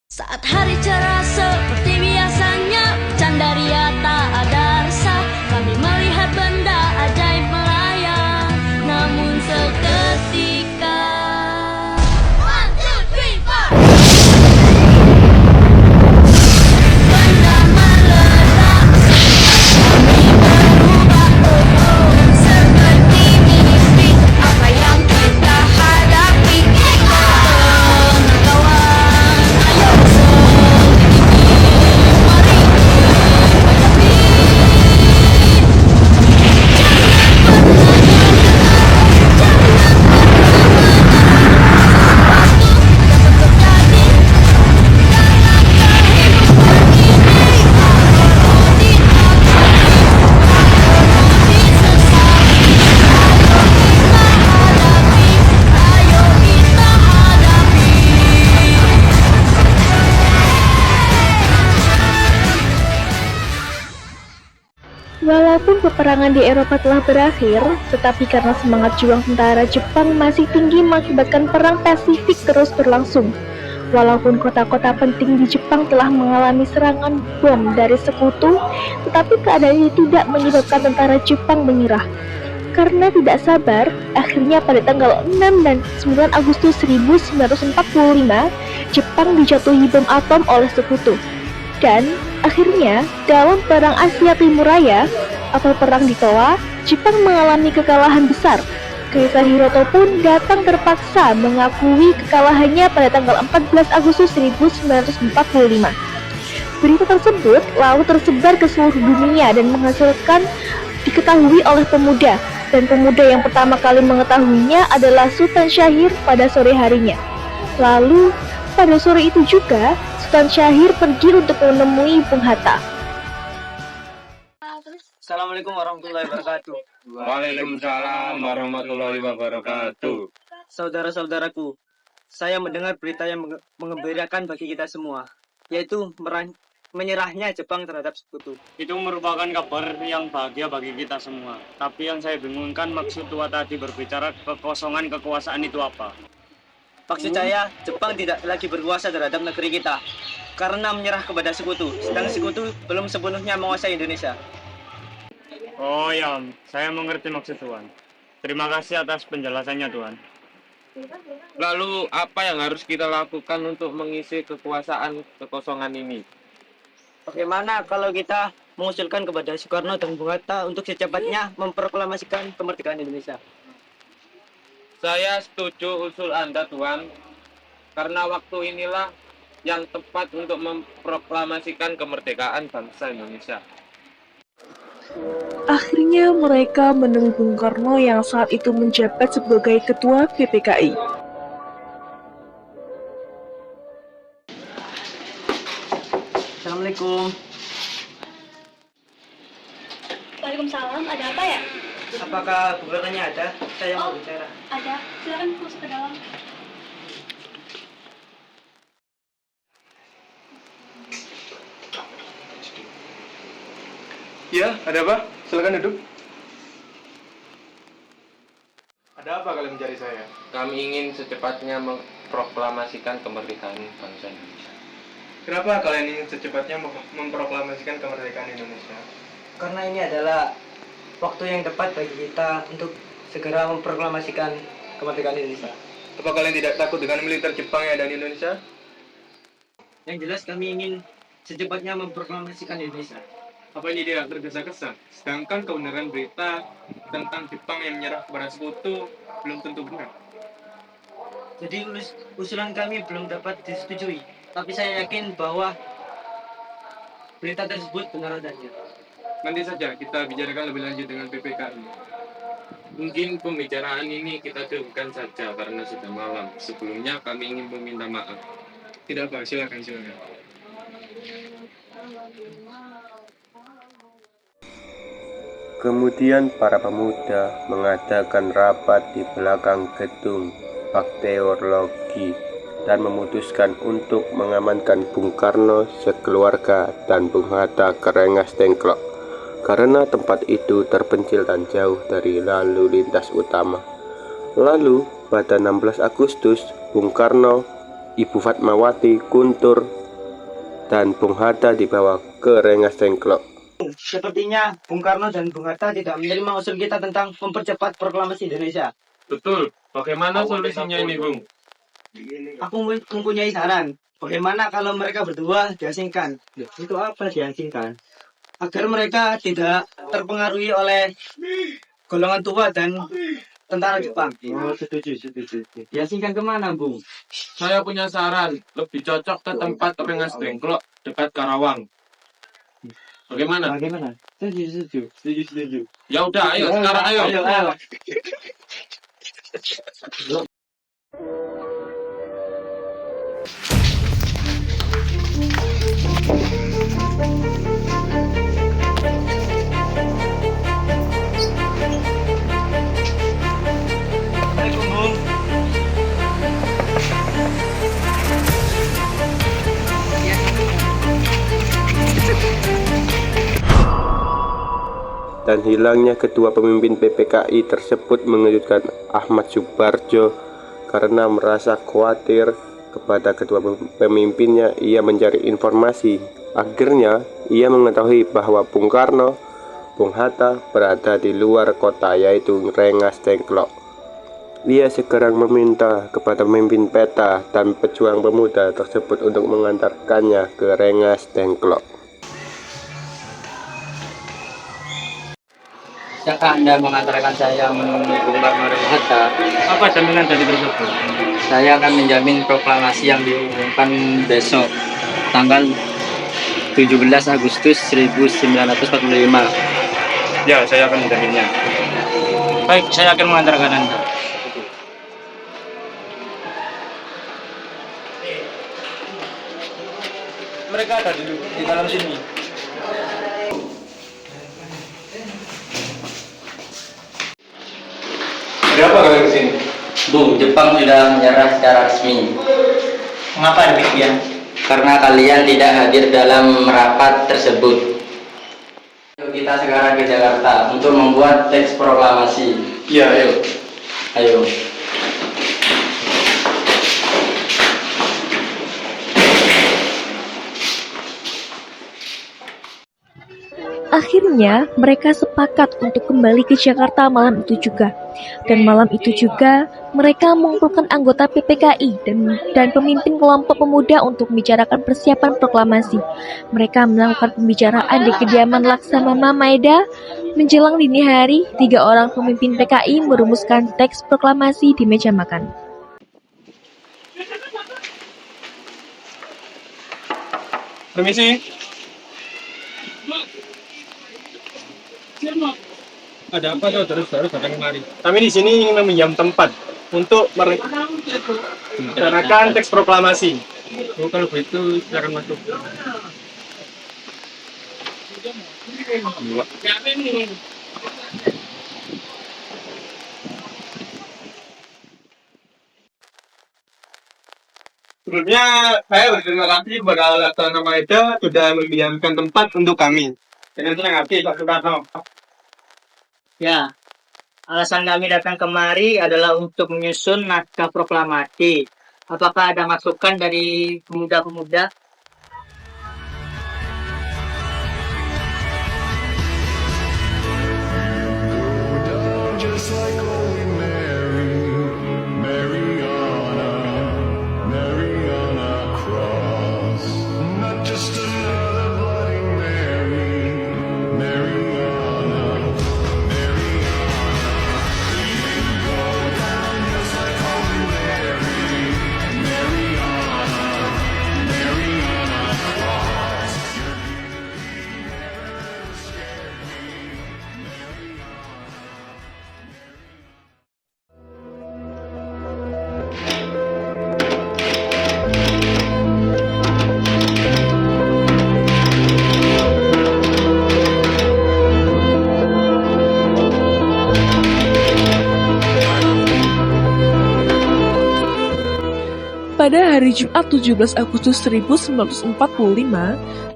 Saat hari cerah seperti biasanya, bercanda ria tak ada rasa. Kami melihat benda ajaib melayang, namun seketika One, two, three, four. Benda meledak, kami berubah, seperti mimpi. Apa yang kita hadapi? Tenang kawan, ayo Walaupun peperangan di Eropa telah berakhir, tetapi karena semangat juang tentara Jepang masih tinggi mengakibatkan perang Pasifik terus berlangsung. Walaupun kota-kota penting di Jepang telah mengalami serangan bom dari sekutu, tetapi keadaan ini tidak menyebabkan tentara Jepang menyerah. Karena tidak sabar, akhirnya pada tanggal 6 dan 9 Agustus 1945, Jepang dijatuhi bom atom oleh sekutu. Dan akhirnya, dalam Perang Asia Timur Raya atau Perang di Toa, Jepang mengalami kekalahan besar. Kaisar Hiroto pun datang terpaksa mengakui kekalahannya pada tanggal 14 Agustus 1945. Berita tersebut lalu tersebar ke seluruh dunia dan menghasilkan diketahui oleh pemuda. Dan pemuda yang pertama kali mengetahuinya adalah Sultan Syahir pada sore harinya. Lalu, pada sore itu juga, Sultan Syahir pergi untuk menemui Bung Hatta. Assalamualaikum warahmatullahi wabarakatuh. Waalaikumsalam warahmatullahi wabarakatuh. Saudara-saudaraku, saya mendengar berita yang mengembirakan bagi kita semua, yaitu menyerahnya Jepang terhadap sekutu. Itu merupakan kabar yang bahagia bagi kita semua. Tapi yang saya bingungkan, maksud tua tadi berbicara kekosongan kekuasaan itu apa? Maksud saya, Jepang tidak lagi berkuasa terhadap negeri kita karena menyerah kepada sekutu, sedang sekutu belum sepenuhnya menguasai Indonesia. Oh ya, saya mengerti maksud Tuan. Terima kasih atas penjelasannya Tuan. Lalu apa yang harus kita lakukan untuk mengisi kekosongan ini? Bagaimana kalau kita mengusulkan kepada Soekarno dan Bung Hatta untuk secepatnya memproklamasikan kemerdekaan Indonesia? Saya setuju usul Anda Tuan, karena waktu inilah yang tepat untuk memproklamasikan kemerdekaan bangsa Indonesia. Akhirnya mereka menemui Bung Karno yang saat itu menjabat sebagai ketua PPKI. Assalamualaikum. Waalaikumsalam, ada apa ya? Apakah gubernurnya ada? Saya mau bicara. Ada, silakan masuk ke dalam. Ya, ada apa? Silakan duduk. Ada apa kalian mencari saya? Kami ingin secepatnya memproklamasikan kemerdekaan bangsa Indonesia. Kenapa kalian ingin secepatnya memproklamasikan kemerdekaan Indonesia? Karena ini adalah waktu yang tepat bagi kita untuk segera memproklamasikan kemerdekaan Indonesia. Apa kalian tidak takut dengan militer Jepang yang ada di Indonesia? Yang jelas kami ingin secepatnya memproklamasikan Indonesia. Apa ini tidak tergesa-gesa? Sedangkan kebenaran berita tentang Jepang yang menyerah kepada sekutu belum tentu benar. Jadi usulan kami belum dapat disetujui. Tapi saya yakin bahwa berita tersebut benar adanya. Nanti saja kita bicarakan lebih lanjut dengan PPKI. Mungkin pembicaraan ini kita cukupkan saja karena sudah malam. Sebelumnya kami ingin meminta maaf. Tidak apa, silakan. Kemudian para pemuda mengadakan rapat di belakang gedung bakteriologi dan memutuskan untuk mengamankan Bung Karno sekeluarga dan Bung Hatta ke Rengas Dengklok karena tempat itu terpencil dan jauh dari lalu lintas utama. Lalu pada 16 Agustus Bung Karno Ibu Fatmawati, Guntur, dan Bung Hatta dibawa ke Rengas Dengklok. Sepertinya Bung Karno dan Bung Hatta tidak menerima usul kita tentang mempercepat proklamasi Indonesia. Betul. Bagaimana solusinya ini, Bung? Aku mempunyai saran. Bagaimana kalau mereka berdua diasingkan? Itu apa diasingkan? Agar mereka tidak terpengaruhi oleh golongan tua dan tentara Jepang. Oh, setuju. Diasingkan kemana, Bung? Saya punya saran. Lebih cocok ke tempat Rengas Dengklok dekat Karawang. Bagaimana? Setuju. Ya udah, ayo sekarang ayo. Dan hilangnya ketua pemimpin PPKI tersebut mengejutkan Ahmad Subarjo karena merasa khawatir kepada ketua pemimpinnya. Ia mencari informasi. Akhirnya ia mengetahui bahwa Bung Karno, Bung Hatta berada di luar kota, yaitu Rengas Dengklok. Ia segera meminta kepada pemimpin PETA dan pejuang pemuda tersebut untuk mengantarkannya ke Rengas Dengklok. Bisakah Anda mengantarkan saya menemui Bung Karno dan Hatta? Apa jaminan dari tersebut? Saya akan menjamin proklamasi yang diumumkan besok, tanggal 17 Agustus 1945. Ya, saya akan menjaminnya. Baik, saya akan mengantarkan Anda. Mereka ada di dalam sini. Ada apa kalian kesini? Bung, Jepang sudah menyerah secara resmi. Mengapa demikian? Karena kalian tidak hadir dalam rapat tersebut. Kita sekarang ke Jakarta untuk membuat teks proklamasi. Iya, ayo. Ayo. Akhirnya, mereka sepakat untuk kembali ke Jakarta malam itu juga. Dan malam itu juga, mereka mengumpulkan anggota PPKI dan pemimpin kelompok pemuda untuk membicarakan persiapan proklamasi. Mereka melakukan pembicaraan di kediaman Laksamana Maeda. Menjelang dini hari, 3 orang pemimpin PKI merumuskan teks proklamasi di meja makan. Permisi. Ada apa saudara-saudara datang kemari? Kami di sini ingin meminjam tempat untuk merencanakan teks proklamasi. Oh, kalau begitu silakan masuk. Sebelumnya saya berterima kasih kepada Laksamana Maeda sudah membiarkan tempat untuk kami. Dan tenang hati Pak Soekarno. Ya, alasan kami datang kemari adalah untuk menyusun naskah proklamasi. Apakah ada masukan dari pemuda-pemuda? Just like Holy Mary, Mariana cross. Not just another Bloody Mary, Mariana. You go down just like Holy Mary, Mariana cross. Pada hari Jumat 17 Agustus 1945,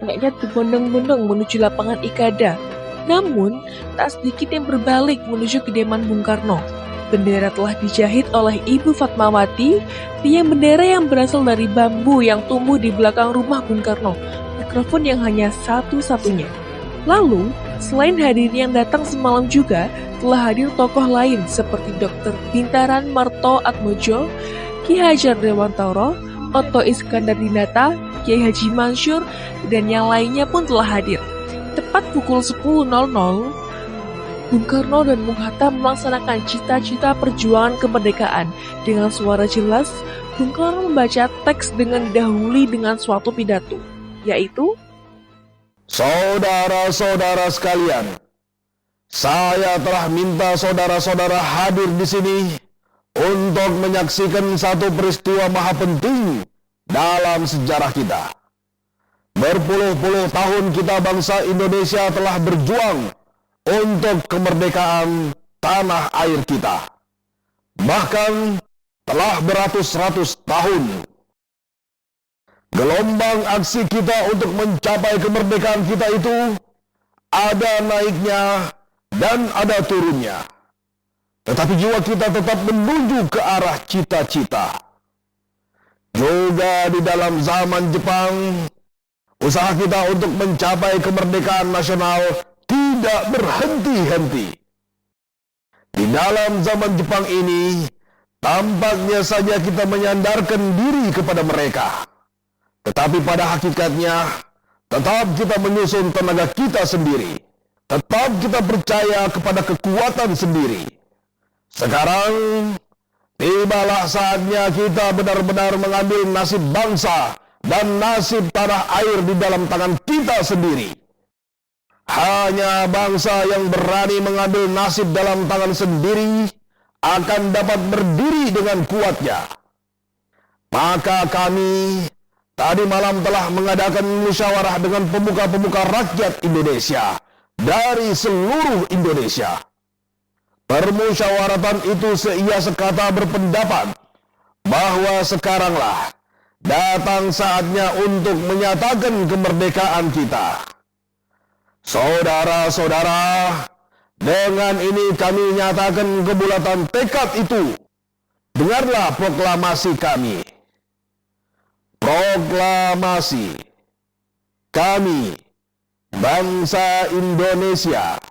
rakyat berbondong-bondong menuju lapangan Ikada. Namun, tak sedikit yang berbalik menuju kediaman Bung Karno. Bendera telah dijahit oleh Ibu Fatmawati, tiang bendera yang berasal dari bambu yang tumbuh di belakang rumah Bung Karno, mikrofon yang hanya satu-satunya. Lalu, selain hadirin yang datang semalam juga, telah hadir tokoh lain seperti Dr. Bintaran Marto Atmojo, Ki Hajar Dewantoro, Otto Iskandar Dinata, Kiai Haji Mansur, dan yang lainnya pun telah hadir. Tepat pukul 10.00, Bung Karno dan Bung Hatta melaksanakan cita-cita perjuangan kemerdekaan. Dengan suara jelas, Bung Karno membaca teks dengan didahului dengan suatu pidato, yaitu, Saudara-saudara sekalian, saya telah minta saudara-saudara hadir di sini untuk menyaksikan satu peristiwa maha penting dalam sejarah kita. Berpuluh-puluh tahun kita bangsa Indonesia telah berjuang untuk kemerdekaan tanah air kita. Bahkan telah beratus-ratus tahun. Gelombang aksi kita untuk mencapai kemerdekaan kita itu ada naiknya dan ada turunnya. Tetapi jiwa kita tetap menuju ke arah cita-cita. Juga di dalam zaman Jepang, usaha kita untuk mencapai kemerdekaan nasional tidak berhenti-henti. Di dalam zaman Jepang ini, tampaknya saja kita menyandarkan diri kepada mereka. Tetapi pada hakikatnya, tetap kita menyusun tenaga kita sendiri. Tetap kita percaya kepada kekuatan sendiri. Sekarang, tibalah saatnya kita benar-benar mengambil nasib bangsa dan nasib tanah air di dalam tangan kita sendiri. Hanya bangsa yang berani mengambil nasib dalam tangan sendiri akan dapat berdiri dengan kuatnya. Maka kami tadi malam telah mengadakan musyawarah dengan pemuka-pemuka rakyat Indonesia dari seluruh Indonesia. Permusyawaratan itu seia sekata berpendapat bahwa sekaranglah datang saatnya untuk menyatakan kemerdekaan kita. Saudara-saudara, dengan ini kami nyatakan kebulatan tekad itu. Dengarlah proklamasi kami. Proklamasi kami, bangsa Indonesia,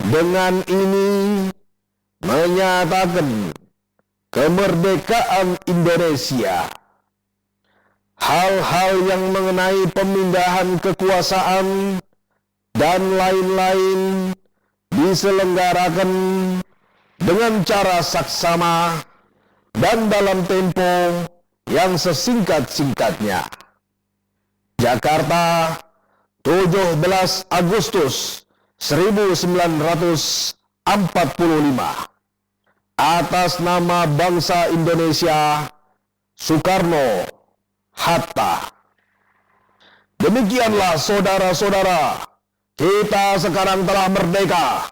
dengan ini menyatakan kemerdekaan Indonesia. Hal-hal yang mengenai pemindahan kekuasaan dan lain-lain diselenggarakan dengan cara saksama dan dalam tempo yang sesingkat-singkatnya. Jakarta, 17 Agustus 1945. Atas nama bangsa Indonesia, Soekarno Hatta. Demikianlah saudara-saudara, kita sekarang telah merdeka.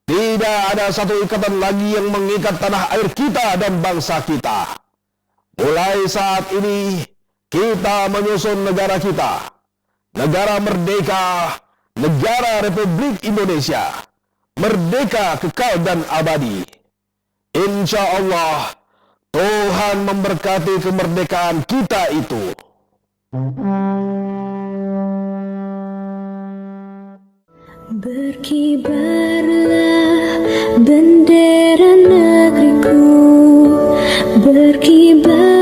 Tidak ada satu ikatan lagi yang mengikat tanah air kita dan bangsa kita. Mulai saat ini, kita menyusun negara kita. Negara merdeka, negara Republik Indonesia. Merdeka kekal dan abadi. Insya Allah, Tuhan memberkati kemerdekaan kita itu. Berkibarlah bendera negeriku, berkibar